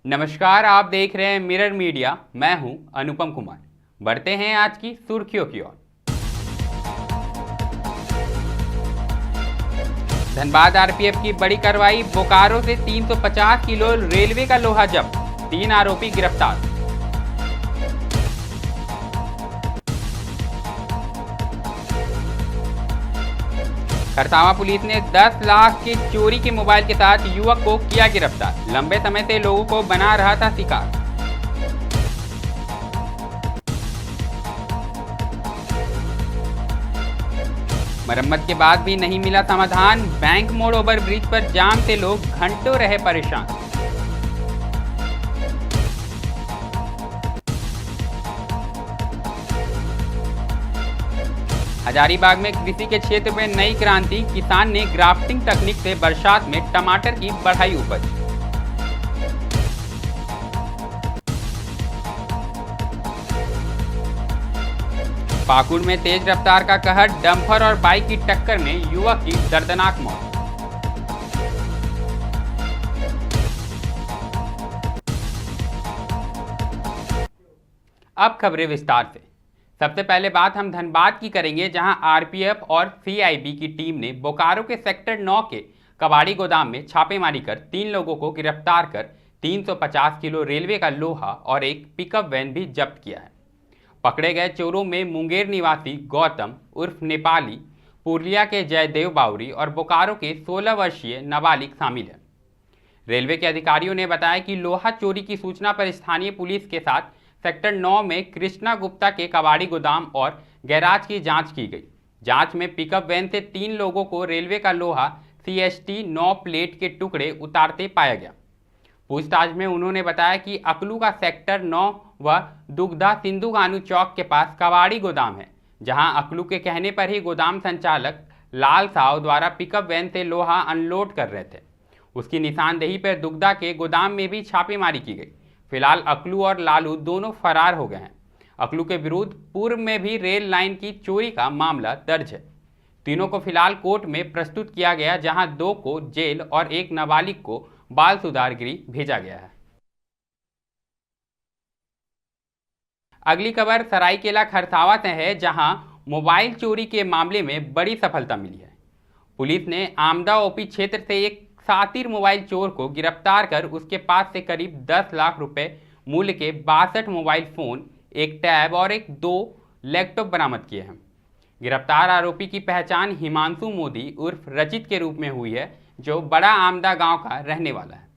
नमस्कार, आप देख रहे हैं मिरर मीडिया। मैं हूं अनुपम कुमार। बढ़ते हैं आज की सुर्खियों की ओर। धनबाद आरपीएफ की बड़ी कार्रवाई, बोकारो से 350 किलो रेलवे का लोहा जब्त, 3 आरोपी गिरफ्तार। खरसावां पुलिस ने 10 लाख के चोरी के मोबाइल के साथ युवक को किया गिरफ्तार। लंबे समय से लोगों को बना रहा था शिकार। मरम्मत के बाद भी नहीं मिला समाधान, बैंक मोड़ ओवर ब्रिज पर जाम से लोग घंटों रहे परेशान। हजारीबाग में कृषि के क्षेत्र में नई क्रांति, किसान ने ग्राफ्टिंग तकनीक से बरसात में टमाटर की बढ़ाई उपज। पाकुड़ में तेज रफ्तार का कहर, डंपर और बाइक की टक्कर में युवक की दर्दनाक मौत। अब खबरें विस्तार से। सबसे पहले बात हम धनबाद की करेंगे, जहां आरपीएफ और सीआईबी की टीम ने बोकारो के सेक्टर 9 के कबाड़ी गोदाम में छापेमारी कर 3 लोगों को गिरफ्तार कर 350 किलो रेलवे का लोहा और एक पिकअप वैन भी जब्त किया है। पकड़े गए चोरों में मुंगेर निवासी गौतम उर्फ नेपाली, पुरलिया के जयदेव बावरी और बोकारो के 16 वर्षीय नाबालिग शामिल है। रेलवे के अधिकारियों ने बताया कि लोहा चोरी की सूचना पर स्थानीय पुलिस के साथ सेक्टर 9 में कृष्णा गुप्ता के कबाड़ी गोदाम और गैराज की जांच की गई। जांच में पिकअप वैन से 3 लोगों को रेलवे का लोहा CST 9 प्लेट के टुकड़े उतारते पाया गया। पूछताछ में उन्होंने बताया कि अकलू का सेक्टर 9 व दुग्धा सिंधु कानू चौक के पास कबाड़ी गोदाम है, जहां अकलू के कहने पर ही गोदाम संचालक लाल साव द्वारा पिकअप वैन से लोहा अनलोड कर रहे थे। उसकी निशानदेही पर दुग्धा के गोदाम में भी छापेमारी की गई। फिलहाल अकलू और लालू दोनों फरार हो गए हैं। अकलू के विरुद्ध पूर्व में भी रेल लाइन की चोरी का मामला दर्ज है। तीनों को फिलहाल कोर्ट में प्रस्तुत किया गया, जहां 2 को जेल और एक नाबालिग को बाल सुधार गृह भेजा गया है। अगली खबर सरायकेला खरसावां से है, जहां मोबाइल चोरी के मामले में बड़ी सफलता मिली है। पुलिस ने आमदा ओपी क्षेत्र से एक सातिर मोबाइल चोर को गिरफ्तार कर उसके पास से करीब 10 लाख रुपए मूल्य के 62 मोबाइल फोन, एक टैब और 2 लैपटॉप बरामद किए हैं। गिरफ्तार आरोपी की पहचान हिमांशु मोदी उर्फ रचित के रूप में हुई है, जो बड़ा आमदा गांव का रहने वाला है।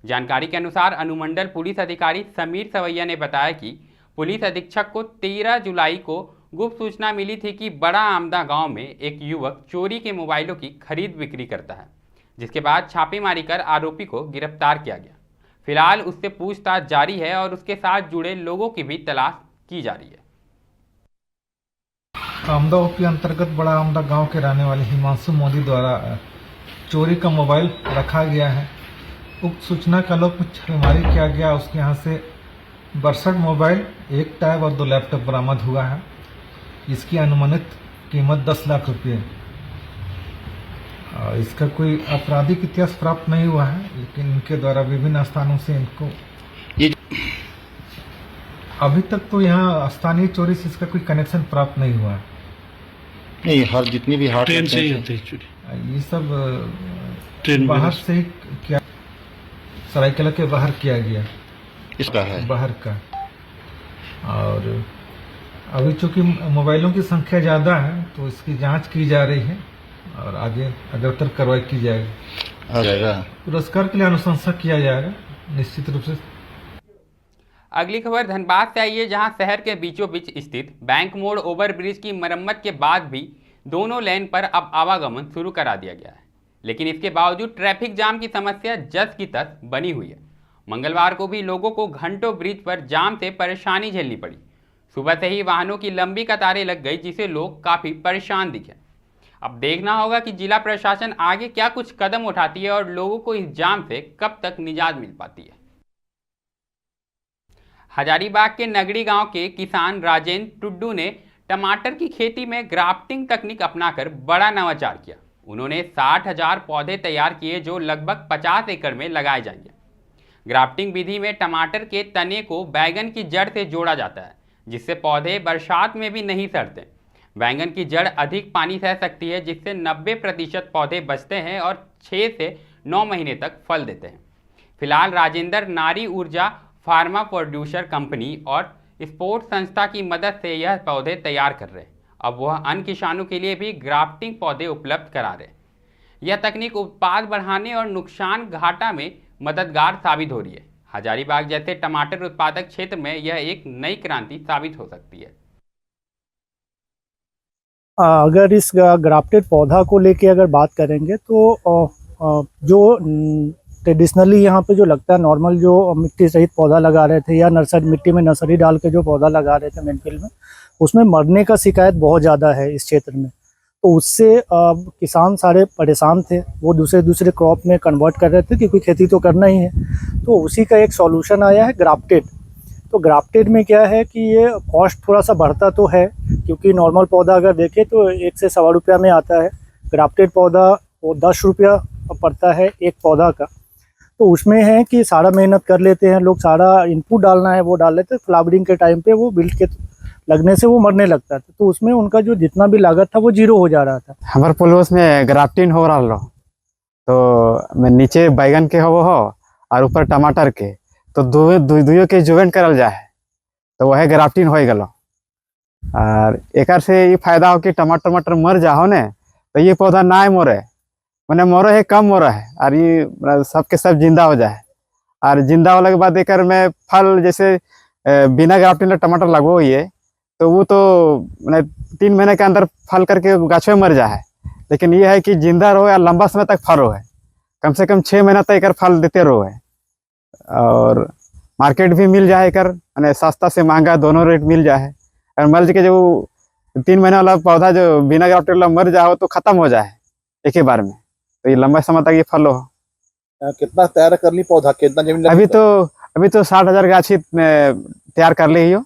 जानकारी के अनुसार अनुमंडल पुलिस अधिकारी समीर सवैया ने बताया कि पुलिस अधीक्षक को 13 जुलाई को गुप्त सूचना मिली थी कि बड़ा आमदा गांव में एक युवक चोरी के मोबाइलों की खरीद बिक्री करता है, जिसके बाद छापेमारी कर आरोपी को गिरफ्तार किया गया। फिलहाल उससे पूछताछ जारी है और उसके साथ जुड़े लोगों की भी तलाश की जा रही है। आमदा ओपी अंतर्गत बड़ा आमदा गांव के रहने वाले हिमांशु मोदी द्वारा चोरी का मोबाइल रखा गया है। उक्त सूचना के आलोक में छापेमारी किया गया। उसके यहाँ से 62 मोबाइल, एक टैब और 2 लैपटॉप बरामद हुआ है। इसकी अनुमानित कीमत 10 लाख रुपये। इसका कोई आपराधिक इतिहास प्राप्त नहीं हुआ है, लेकिन इनके द्वारा विभिन्न स्थानों से इनको अभी तक तो यहाँ स्थानीय चोरी से इसका कोई कनेक्शन प्राप्त नहीं हुआ है। नहीं, हर जितनी भी हाट ट्रेन से ही होते हैं ये सब ट्रेन बाहर से ही किया, सरायकेला के बाहर किया गया, इसका है बाहर का। और अभी चूंकि मोबाइलों की संख्या ज़्यादा है तो इसकी जांच की जा रही है और आगे अग्रतर कार्रवाई की जाएगी। आ जाएगा। पुरस्कार के लिए अनुशंसा किया जाएगा निश्चित रूप से। अगली खबर धनबाद से आई है, जहां शहर के बीचों बीच स्थित बैंक मोड़ ओवर ब्रिज की मरम्मत के बाद भी दोनों लेन पर अब आवागमन शुरू करा दिया गया है, लेकिन इसके बावजूद ट्रैफिक जाम की समस्या जस की तस बनी हुई है। मंगलवार को भी लोगों को घंटों ब्रिज पर जाम से परेशानी झेलनी पड़ी। सुबह से ही वाहनों की लंबी कतारें लग गई, जिससे लोग काफी परेशान दिखे। अब देखना होगा कि जिला प्रशासन आगे क्या कुछ कदम उठाती है और लोगों को इस जाम से कब तक निजात मिल पाती है। हजारीबाग के नगड़ी गांव के किसान राजेंद्र टुड्डू ने टमाटर की खेती में ग्राफ्टिंग तकनीक अपनाकर बड़ा नवाचार किया। उन्होंने 60,000 पौधे तैयार किए, जो लगभग 50 एकड़ में लगाए जाएंगे। ग्राफ्टिंग विधि में टमाटर के तने को बैंगन की जड़ से जोड़ा जाता है, जिससे पौधे बरसात में भी नहीं सड़ते। बैंगन की जड़ अधिक पानी सह सकती है, जिससे 90% पौधे बचते हैं और 6 से 9 महीने तक फल देते हैं। फिलहाल राजेंद्र नारी ऊर्जा फार्मा प्रोड्यूसर कंपनी और स्पोर्ट्स संस्था की मदद से यह पौधे तैयार कर रहे हैं। अब वह अन्य किसानों के लिए भी ग्राफ्टिंग पौधे उपलब्ध करा रहे हैं। यह तकनीक उत्पाद बढ़ाने और नुकसान घाटा में मददगार साबित हो रही है। हजारीबाग जैसे टमाटर उत्पादक क्षेत्र में यह एक नई क्रांति साबित हो सकती है। अगर इस ग्राफ्टेड पौधा को लेके अगर बात करेंगे तो जो ट्रेडिशनली यहाँ पे जो लगता है नॉर्मल जो मिट्टी सहित पौधा लगा रहे थे या नर्सरी मिट्टी में नर्सरी डाल के जो पौधा लगा रहे थे मेन फील्ड में, उसमें मरने का शिकायत बहुत ज़्यादा है इस क्षेत्र में। तो उससे किसान सारे परेशान थे, वो दूसरे क्रॉप में कन्वर्ट कर रहे थे क्योंकि खेती तो करना ही है। तो उसी का एक सॉल्यूशन आया है ग्राफ्टेड। तो ग्राफ्टेड में क्या है कि ये कॉस्ट थोड़ा सा बढ़ता तो है, क्योंकि नॉर्मल पौधा अगर देखें तो 1 से सवा रुपया में आता है। ग्राफ्टेड पौधा वो 10 रुपया पड़ता है एक पौधा का। तो उसमें है कि सारा मेहनत कर लेते हैं लोग, सारा इनपुट डालना है वो डाल लेते हैं, फ्लावरिंग के टाइम पे वो बिल्ड के लगने से वो मरने लगता था। तो उसमें उनका जो जितना भी लागत था वो जीरो हो जा रहा था। हमारे पोलवस में ग्राफ्टिंग हो रहा लो, तो मैं नीचे बैगन के हो और ऊपर टमाटर के, तो दुइयों के जोवेंट करल जाए, तो वह ग्राफ्टिंग हो गलो। और एक से ये फायदा हो कि टमाटर मर जाओ ने तो ये पौधा ना मोरे, मैंने मोरे है कम मोरा है, और ये सबके सब जिंदा हो जाए। और जिंदा होने के बाद एक में फल जैसे बिना ग्राफ्टिंग टमाटर लगो ये, तो वो तो मैंने 3 महीने के अंदर फल करके गाछ में मर जाए। लेकिन ये है कि जिंदा रहो या लंबा समय तक फल रहे, कम से कम 6 महीना तक फल देते रहे, और मार्केट भी मिल जाए कर, मैंने सस्ता से महंगा दोनों रेट मिल जाए। और मर्ज के जो 3 महीने वाला पौधा जो बिना ग्राफ्टेड वाला मर जाओ तो खत्म हो जाए एक ही बार में, तो ये लंबा समय तक ये फल हो। कितना तैयार कर ली पौधा, कितना जमीन अभी तो 60,000 गाछी तैयार कर ली हो।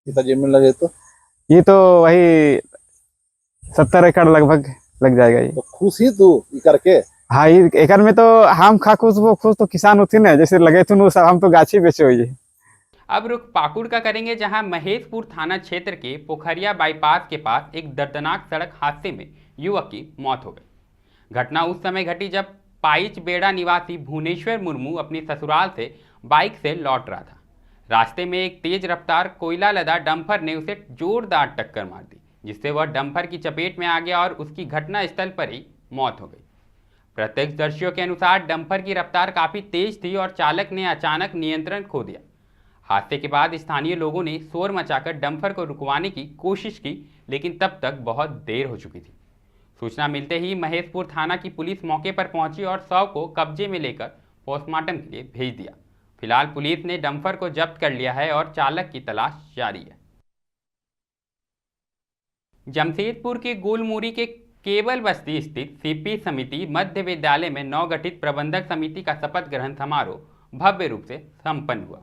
कितना जमीन लगे तो ये तो वही 70 एकड़ लगभग लग जाएगा ये। तो खुश ही तू ये करके? हाँ, ये एकड़ में तो हम खा खुश, वो खुश तो किसान होती ना, जैसे लगे थे सब हम तो गाछी बेचे हुई। अब रुख पाकुड़ का करेंगे, जहां महेशपुर थाना क्षेत्र के पोखरिया बाईपास के पास एक दर्दनाक सड़क हादसे में युवक की मौत हो गई। घटना उस समय घटी जब पाइच बेड़ा निवासी भुवनेश्वर मुर्मू अपनी ससुराल से बाइक से लौट रहा था। रास्ते में एक तेज रफ्तार कोयला लदा डंपर ने उसे जोरदार टक्कर मार दी, जिससे वह डंपर की चपेट में आ गया और उसकी घटनास्थल पर ही मौत हो गई। प्रत्यक्षदर्शियों के अनुसार डंपर की रफ्तार काफ़ी तेज थी और चालक ने अचानक नियंत्रण खो दिया। हादसे के बाद स्थानीय लोगों ने शोर मचाकर डंपर को रुकवाने की कोशिश की, लेकिन तब तक बहुत देर हो चुकी थी। सूचना मिलते ही महेशपुर थाना की पुलिस मौके पर पहुंची और शव को कब्जे में लेकर पोस्टमार्टम के लिए भेज दिया। फिलहाल पुलिस ने डंपर को जब्त कर लिया है और चालक की तलाश जारी है। जमशेदपुर के गोलमुरी के केवल बस्ती स्थित सीपी समिति मध्य विद्यालय में नवगठित प्रबंधक समिति का शपथ ग्रहण समारोह भव्य रूप से संपन्न हुआ।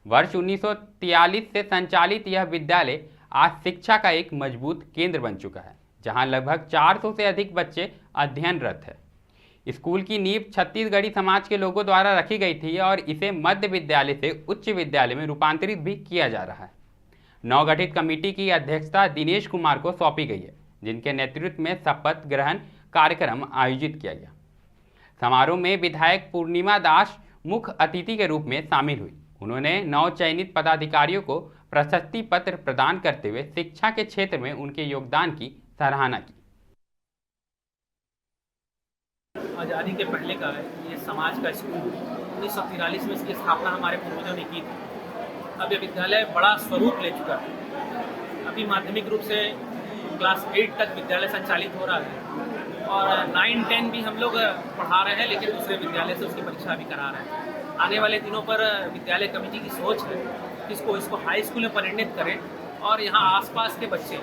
वर्ष 1943 से संचालित यह विद्यालय आज शिक्षा का एक मजबूत केंद्र बन चुका है, जहां लगभग 400 से अधिक बच्चे अध्ययनरत हैं। स्कूल की नींव छत्तीसगढ़ी समाज के लोगों द्वारा रखी गई थी और इसे मध्य विद्यालय से उच्च विद्यालय में रूपांतरित भी किया जा रहा है। नवगठित कमेटी की अध्यक्षता दिनेश कुमार को सौंपी गई है, जिनके नेतृत्व में शपथ ग्रहण कार्यक्रम आयोजित किया गया। समारोह में विधायक पूर्णिमा दास मुख्य अतिथि के रूप में शामिल हुई। उन्होंने नव चयनित पदाधिकारियों को प्रशस्ति पत्र प्रदान करते हुए शिक्षा के क्षेत्र में उनके योगदान की सराहना की। आज़ादी के पहले का ये समाज का स्कूल 1943 में इसकी स्थापना हमारे पूर्वजों ने की थी। अब ये विद्यालय बड़ा स्वरूप ले चुका है। अभी माध्यमिक रूप से क्लास 8 तक विद्यालय संचालित हो रहा है और 9-10 भी हम लोग पढ़ा रहे हैं, लेकिन दूसरे विद्यालय से उसकी परीक्षा भी करा रहे हैं। आने वाले दिनों पर विद्यालय कमेटी की सोच है कि इसको हाई स्कूल में परिणित करें और यहाँ आसपास के बच्चे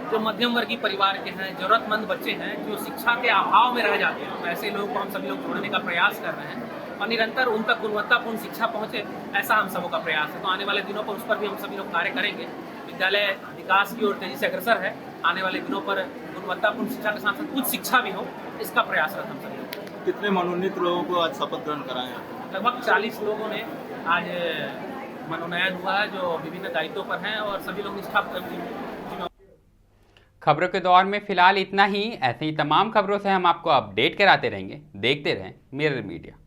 जो मध्यम वर्गीय परिवार के हैं, जरूरतमंद बच्चे हैं, जो शिक्षा के अभाव में रह जाते हैं, तो ऐसे लोगों को हम सभी लोग जोड़ने का प्रयास कर रहे हैं और निरंतर उन तक गुणवत्तापूर्ण शिक्षा पहुँचे, ऐसा हम सबों का प्रयास है। तो आने वाले दिनों पर उस पर भी हम सभी लोग कार्य करेंगे। विद्यालय विकास की ओर तेजी से अग्रसर है। आने वाले दिनों पर गुणवत्तापूर्ण शिक्षा के साथ साथ उच्च शिक्षा भी हो, इसका प्रयासरत हम सभी लोग। कितने मनोनीत लोगों को आज शपथ ग्रहण कराएं? लगभग 40 लोगों ने आज मनोनयन हुआ है जो विभिन्न दायित्वों पर हैं और सभी लोग निष्ठा। खबरों के दौर में फिलहाल इतना ही। ऐसे ही तमाम खबरों से हम आपको अपडेट कराते रहेंगे। देखते रहें मिरर मीडिया।